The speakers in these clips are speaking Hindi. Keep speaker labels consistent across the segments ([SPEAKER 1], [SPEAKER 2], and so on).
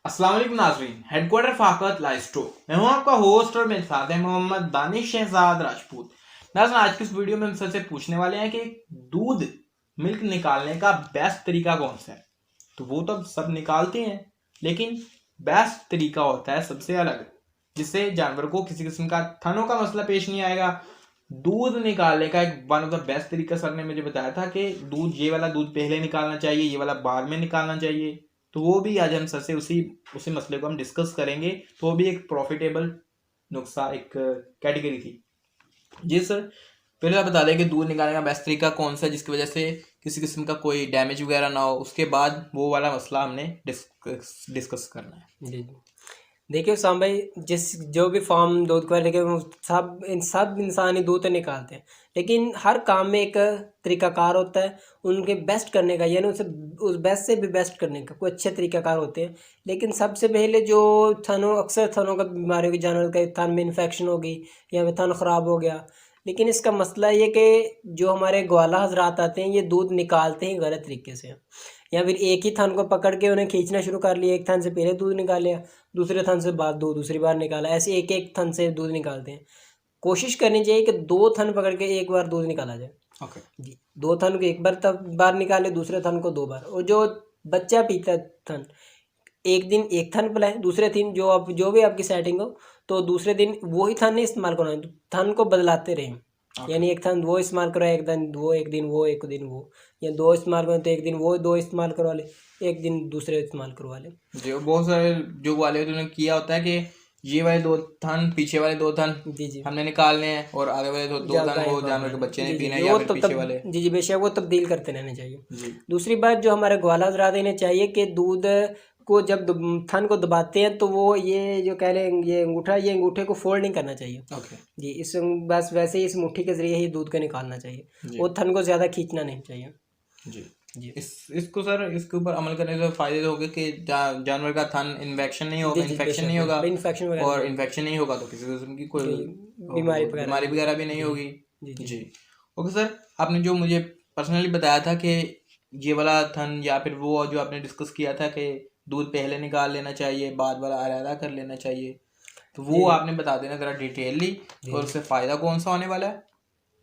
[SPEAKER 1] अस्सलाम वालेकुम नाज़रीन, हेडक्वार्टर फाकत लाइव स्टोर। मैं हूं आपका होस्ट और मेरे साथ है मोहम्मद दानिश शहजाद राजपूत। नाज़रीन, आज की इस वीडियो में हम सबसे पूछने वाले हैं कि दूध मिल्क निकालने का बेस्ट तरीका कौन सा है। तो वो तो सब निकालते हैं, लेकिन बेस्ट तरीका होता है सबसे अलग, जिससे जानवर को किसी किस्म का थनों का मसला पेश नहीं आएगा। दूध निकालने का एक वन ऑफ द बेस्ट तरीका सर ने मुझे बताया था कि दूध, ये वाला दूध पहले निकालना चाहिए, ये वाला बाद में निकालना चाहिए। तो वो भी आज हम सर से उसी उसी मसले को हम डिस्कस करेंगे। तो वो भी एक प्रॉफिटेबल नुस्खा, एक कैटेगरी थी। जी सर, पहले आप बता दें कि दूध निकालने का बेस्ट तरीका कौन सा है जिसकी वजह से किसी किस्म का कोई डैमेज वगैरह ना हो। उसके बाद वो वाला मसला हमने डिस्कस करना है।
[SPEAKER 2] जी देखिए उसाम भाई, जिस जो भी फार्म दूध का देखिए वो सब इंसान ही दूध तो निकालते हैं, लेकिन हर काम में एक तरीकाकार होता है उनके बेस्ट करने का, यानी उसे उस बेस्ट से भी बेस्ट करने का कोई अच्छे तरीकाकार होते हैं। लेकिन सबसे पहले जो अक्सर थनों का बीमारी होगी, जानवर का थन में इन्फेक्शन होगी या फिर थन ख़राब हो गया। लेकिन इसका मसला ये कि जो हमारे ग्वाला हजरात आते हैं ये दूध निकालते हैं गलत तरीके से, या फिर एक ही थन को पकड़ के उन्हें खींचना शुरू कर लिया, एक थन से पहले दूध निकाल लिया, दूसरे थन से बाद दूसरी बार निकाला, ऐसे एक एक थन से दूध निकालते हैं। कोशिश करनी चाहिए कि 2 थन पकड़ के एक बार दूध निकाला जाए।
[SPEAKER 1] ओके
[SPEAKER 2] जी, 2 थन को एक बार निकाले, दूसरे थन को 2 बार। और जो बच्चा पीता थन, एक दिन एक थन पिलाएं, दूसरे दिन जो भी आपकी सेटिंग हो तो दूसरे दिन वही थन नहीं इस्तेमाल करना है, थन को बदलाते रहें। यानी एक थन वो इस्तेमाल करो, एक दिन वो, एक दिन वो, एक दिन वो, या 2 इस्तेमाल करो तो एक दिन वो 2 इस्तेमाल करवा ले, एक दिन दूसरे इस्तेमाल करवा ले।
[SPEAKER 1] जी, बहुत सारे जो वाले उन्होंने किया होता है कि ये वाले 2 थन, पीछे वाले 2 थन
[SPEAKER 2] जी जी
[SPEAKER 1] हमने निकालने हैं और आगे वाले 2 थन वो जानवर के बच्चे ने पीना है या
[SPEAKER 2] वो
[SPEAKER 1] फिर
[SPEAKER 2] तो
[SPEAKER 1] पीछे वाले।
[SPEAKER 2] जी जी बेशक वो तब्दील करते रहने चाहिए।
[SPEAKER 1] जी
[SPEAKER 2] दूसरी बात, जो हमारे ग्वाला हजरात इन्हें चाहिए कि दूध को जब थन को दबाते हैं तो वो ये जो कह लें ये अंगूठे को फोल्ड नहीं करना चाहिए।
[SPEAKER 1] ओके
[SPEAKER 2] जी, इस बस वैसे ही इस मुट्ठी के जरिए ही दूध को निकालना चाहिए, वो थन को ज़्यादा खींचना नहीं चाहिए।
[SPEAKER 1] जी
[SPEAKER 2] जी
[SPEAKER 1] इसको सर, इसके ऊपर अमल करने से फायदे होंगे कि जानवर का थन इन्फेक्शन नहीं होगा, इन्फेक्शन नहीं होगा,
[SPEAKER 2] इन्फेक्शन वगैरह
[SPEAKER 1] और इन्फेक्शन नहीं होगा तो किसी किस्म की कोई
[SPEAKER 2] बीमारी
[SPEAKER 1] बीमारी वगैरह भी नहीं होगी।
[SPEAKER 2] जी जी
[SPEAKER 1] जी ओके सर, आपने जो मुझे पर्सनली बताया था कि ये वाला थन या फिर वो जो आपने डिस्कस किया था कि दूध पहले निकाल लेना चाहिए, बाद वाला अलग कर लेना चाहिए, तो वो आपने बता देना ज़रा डिटेलली, और उससे फ़ायदा कौन सा होने वाला है।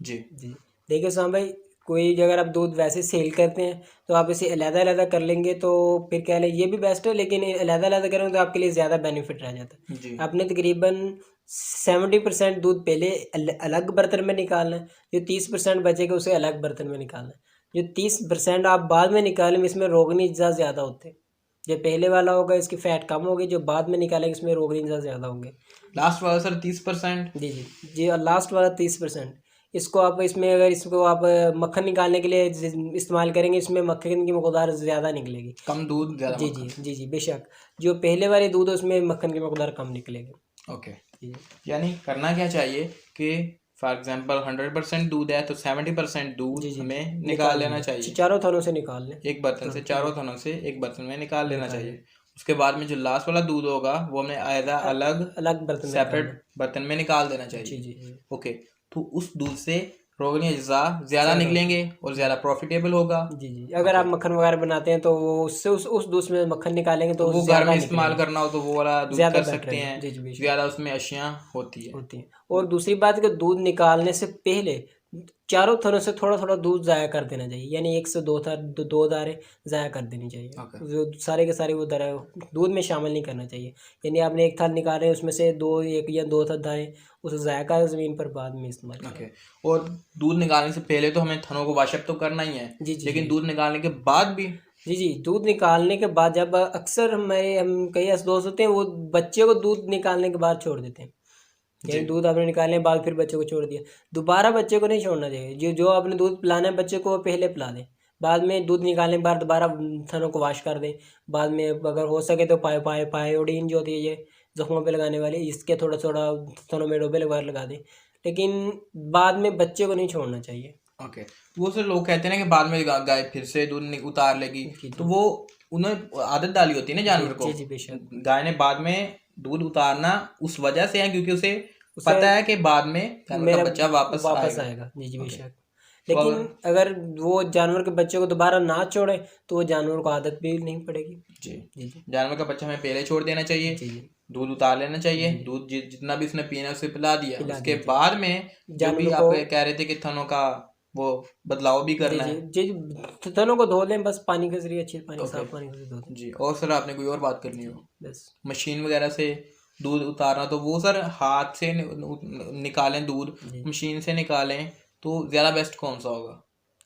[SPEAKER 1] जी
[SPEAKER 2] जी देखिए साम भाई, कोई अगर आप दूध वैसे सेल करते हैं तो आप इसे अलग-अलग कर लेंगे तो फिर कह लें ये भी बेस्ट है, लेकिन अलग-अलग करेंगे तो आपके लिए ज़्यादा बेनिफिट रह जाता है।
[SPEAKER 1] जी
[SPEAKER 2] आपने तकरीबन 70% दूध पहले अलग बर्तन में निकालना है, जो 30% बचेगा उसे अलग बर्तन में निकालना है। जो 30% आप बाद में निकालेंगे इसमें रोगनी अज़ा ज़्यादा होते हैं। जो पहले वाला होगा इसकी फ़ैट कम होगी, जो बाद में निकालेंगे इसमें रोगनी अज़ा ज़्यादा होंगे।
[SPEAKER 1] लास्ट वाला सर 30%।
[SPEAKER 2] जी जी जी, और लास्ट वाला 30%, इसको आप इसमें अगर इसको आप मक्खन निकालने के लिए इस्तेमाल करेंगे, इसमें मक्खन की मकदार ज़्यादा निकलेगी,
[SPEAKER 1] कम दूध ज़्यादा
[SPEAKER 2] जी जी जी जी बेशक। जो पहले वाले दूध है उसमें मक्खन की मकदार कम निकलेगी।
[SPEAKER 1] ओके,
[SPEAKER 2] जी
[SPEAKER 1] यानी करना क्या चाहिए कि फॉर एग्जांपल 100% दूध है तो 70% दूध
[SPEAKER 2] जी जी
[SPEAKER 1] हमें निकाल लेना चाहिए।
[SPEAKER 2] चारों थनों से निकाल लें,
[SPEAKER 1] एक बर्तन से, चारों थनों से एक बर्तन में निकाल लेना चाहिए। उसके बाद में जो लास्ट वाला दूध होगा वो हमें आयदा अलग
[SPEAKER 2] अलग बर्तन में
[SPEAKER 1] सेपरेट बर्तन में निकाल देना
[SPEAKER 2] जी
[SPEAKER 1] चाहिए।
[SPEAKER 2] जी जी
[SPEAKER 1] ओके, तो उस दूध से रोगनी अज्जा ज़्यादा निकलेंगे और ज़्यादा प्रॉफिटेबल होगा।
[SPEAKER 2] जी जी, अगर आप मक्खन वगैरह बनाते हैं तो वो उससे उस दूध में मक्खन निकालेंगे तो
[SPEAKER 1] वो घर में इस्तेमाल करना हो तो वो वाला दूध
[SPEAKER 2] ज़्यादा
[SPEAKER 1] कर
[SPEAKER 2] बेटर
[SPEAKER 1] सकते
[SPEAKER 2] है।
[SPEAKER 1] हैं,
[SPEAKER 2] जी जी बेशक
[SPEAKER 1] ज़्यादा उसमें अशियाँ होती है।
[SPEAKER 2] होती हैं। और दूसरी बात कि दूध निकालने से पहले चारों थनों से थोड़ा थोड़ा दूध ज़ाया कर देना चाहिए, यानी 1 से 2 धारे ज़ाया कर देनी चाहिए।
[SPEAKER 1] ओके
[SPEAKER 2] जो सारे के सारे वो धारे दूध में शामिल नहीं करना चाहिए। यानी आपने एक थाल निकाल रहे हैं उसमें से 1 या 2 धारे उसे ज़ाया कर ज़मीन पर बाद में इस्तेमाल करें।
[SPEAKER 1] ओके, और दूध निकालने से पहले तो हमें थनों को वाशअप तो करना ही है,
[SPEAKER 2] जी जी
[SPEAKER 1] लेकिन दूध निकालने के बाद भी।
[SPEAKER 2] जी जी, दूध निकालने के बाद जब अक्सर हम कई ऐसे दोस्त होते हैं वो बच्चे को दूध निकालने के बाद छोड़ देते हैं। यानी दूध आपने निकालने के बाद फिर बच्चे को छोड़ दिया, दोबारा बच्चे को नहीं छोड़ना चाहिए। जो जो आपने दूध पिलाना है बच्चे को पहले पिला दें, बाद में दूध निकालने के बाद दोबारा थनों को वॉश कर दें। बाद में अगर हो सके तो पायोडीन जो होती है ये जख्मों पे लगाने वाली, इसके थोड़ा थोड़ा थनों में डोबे लगा दें, लेकिन बाद में बच्चे को नहीं छोड़ना चाहिए।
[SPEAKER 1] ओके, वो सर लोग कहते हैं ना कि बाद में गाय फिर से दूध उतार लेगी, तो वो उन्हें आदत डाली होती है ना जानवर को।
[SPEAKER 2] जी जी बेशक,
[SPEAKER 1] गाय ने बाद में दूध उतारना उस वजह से है क्योंकि उसे पता है कि बाद में जानवर का बच्चा वापस आएगा।
[SPEAKER 2] जी जी बेशक। लेकिन अगर वो जानवर के बच्चे को दोबारा ना छोड़े तो वो जानवर को आदत भी नहीं पड़ेगी।
[SPEAKER 1] जी
[SPEAKER 2] जी जी
[SPEAKER 1] जानवर का बच्चा हमें पहले छोड़ देना चाहिए,
[SPEAKER 2] जी जी
[SPEAKER 1] दूध उतार लेना चाहिए, दूध जितना भी उसने पीना है उसे पिला दिया,
[SPEAKER 2] पिला
[SPEAKER 1] उसके
[SPEAKER 2] दिया
[SPEAKER 1] बाद में जो भी
[SPEAKER 2] जानवर
[SPEAKER 1] आप
[SPEAKER 2] को
[SPEAKER 1] कह रहे थे कि थनों का वो बदलाव भी
[SPEAKER 2] जी
[SPEAKER 1] करना
[SPEAKER 2] जी
[SPEAKER 1] है।
[SPEAKER 2] जी थनों को धो लें बस पानी के जरिए, अच्छे पानी
[SPEAKER 1] ओके
[SPEAKER 2] साफ पानी से धो दें
[SPEAKER 1] जी। और सर आपने कोई और बात करनी हो?
[SPEAKER 2] बस।
[SPEAKER 1] मशीन वगैरह से दूध उतारना तो वो सर हाथ से निकालें दूध,
[SPEAKER 2] जी
[SPEAKER 1] मशीन से निकालें तो ज़्यादा बेस्ट कौन सा होगा?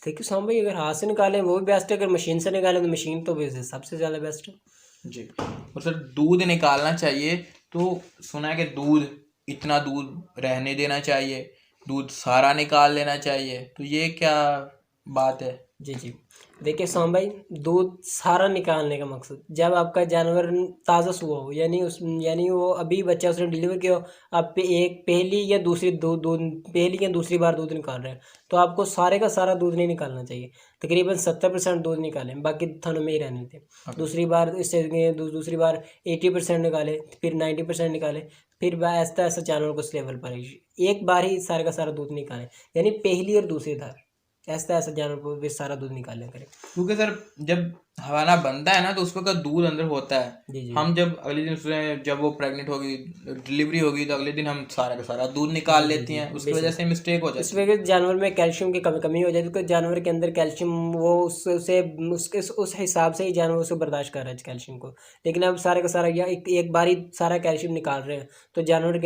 [SPEAKER 2] देखिए साम भाई, अगर हाथ से निकालें वो भी बेस्ट है, अगर मशीन से निकालें तो मशीन तो वैसे सबसे ज़्यादा बेस्ट है।
[SPEAKER 1] जी। और सर दूध निकालना चाहिए तो सुना है कि दूध इतना दूध रहने देना चाहिए, दूध सारा निकाल लेना चाहिए, तो ये क्या बात है?
[SPEAKER 2] जी जी देखिए साम भाई, दूध सारा निकालने का मकसद जब आपका जानवर ताज़ा हुआ हो, यानी वो अभी बच्चा उसने डिलीवर किया हो, आप एक पहली या दूसरी पहली या दूसरी बार दूध निकाल रहे हैं, तो आपको सारे का सारा दूध नहीं निकालना चाहिए। तकरीबन 70% दूध निकालें, बाकी थनों में ही रहने दें। दूसरी बार इससे दूसरी बार 80% निकालें, फिर 90% निकालें, फिर ऐसा ऐसा जानवर को उस लेवल पर एक बार ही सारे का सारा दूध निकालें, यानी पहली और दूसरी धार ऐसा ऐसा जानवर को भी सारा दूध निकालने करें।
[SPEAKER 1] क्योंकि सर जब हवाना बनता है ना तो उसमें का दूध अंदर होता है,
[SPEAKER 2] जी जी
[SPEAKER 1] हम जब अगले दिन उसमें जब वो प्रेग्नेंट होगी, डिलीवरी होगी, तो अगले दिन हम सारा का सारा दूध निकाल लेती हैं, उसकी वजह से मिस्टेक हो
[SPEAKER 2] इस
[SPEAKER 1] जाती है।
[SPEAKER 2] वजह से जानवर में कैल्शियम की कमी हो जाती है, क्योंकि जानवर के अंदर कैल्शियम वो उस हिसाब से ही जानवर उसको बर्दाश्त कर रहा है कैल्शियम को। लेकिन अब सारे का सारा या एक बार ही सारा कैल्शियम निकाल रहे हैं, तो जानवर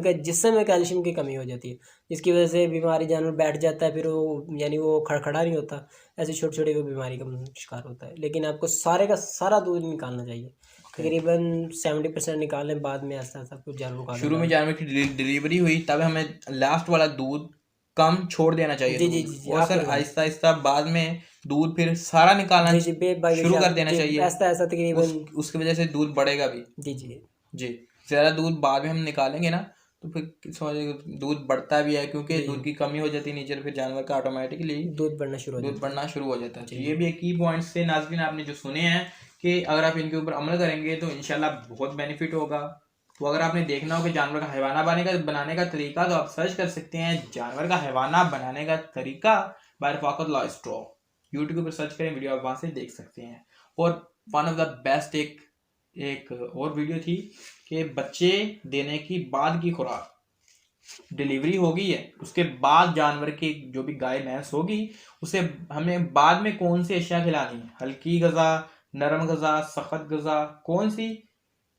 [SPEAKER 2] के जिस्म में कैल्शियम की कमी हो जाती है, जिसकी वजह से बीमारी जानवर बैठ जाता है, फिर वो यानी वो खड़खड़ा नहीं होता, ऐसी छोटी छोटी वो बीमारी का शिकार होता है। लेकिन आपको सारे का सारा दूध निकालना चाहिए, तकरीबन 70% निकालें, बाद में ऐसा ऐसा कुछ जानवर का
[SPEAKER 1] शुरू में जानवर की डिलीवरी हुई तब हमें लास्ट वाला दूध कम छोड़ देना चाहिए
[SPEAKER 2] जी जी
[SPEAKER 1] दूध,
[SPEAKER 2] जी जी
[SPEAKER 1] और सर आहिस्ता आहिस्ता बाद में दूध फिर सारा निकालना
[SPEAKER 2] जी जी
[SPEAKER 1] शुरू कर देना चाहिए,
[SPEAKER 2] ऐसा ऐसा तकरीबन
[SPEAKER 1] उसकी वजह से दूध बढ़ेगा भी।
[SPEAKER 2] जी जी
[SPEAKER 1] जी ज़्यादा दूध बाद में हम निकालेंगे ना तो फिर समझ दूध बढ़ता भी है, क्योंकि दूध की कमी हो जाती है नीचे, फिर जानवर का ऑटोमेटिकली
[SPEAKER 2] दूध बढ़ना शुरू
[SPEAKER 1] हो जाता है। तो ये भी एक की पॉइंट्स थे नाज़रीन आपने जो सुने हैं कि अगर आप इनके ऊपर अमल करेंगे तो इंशाल्लाह बहुत बेनिफिट होगा। तो अगर आपने देखना हो कि जानवर का हैवाना बनाने का तरीका, तो आप सर्च कर सकते हैं जानवर का हैवाना बनाने का तरीका बाय रफाकत लॉ स्ट्रॉ, यूट्यूब पर सर्च करें, वीडियो आप वहाँ से देख सकते हैं। और वन ऑफ द बेस्ट एक और वीडियो थी कि बच्चे देने की बाद की खुराक, डिलीवरी हो गई है उसके बाद जानवर की जो भी गाय भैंस होगी उसे हमें बाद में कौन सी अशिया खिलानी है, हल्की गज़ा, नरम गज़ा, सख्त गज़ा, कौन सी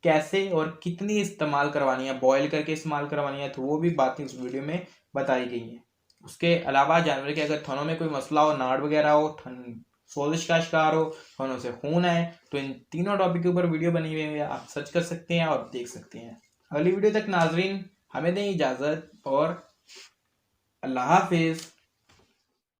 [SPEAKER 1] कैसे और कितनी इस्तेमाल करवानी है, बॉयल करके इस्तेमाल करवानी है, तो वो भी बातें उस वीडियो में बताई गई हैं। उसके अलावा जानवर के अगर थनों में कोई मसला हो, नाड़ वगैरह हो, सोजिश का शिकार हो, थनों से खून है, तो इन तीनों टॉपिक के ऊपर वीडियो बनी हुई है, आप सर्च कर सकते हैं और देख सकते हैं। अगली वीडियो तक नाजरीन हमें दें इजाज़त और अल्लाह हाफिज़।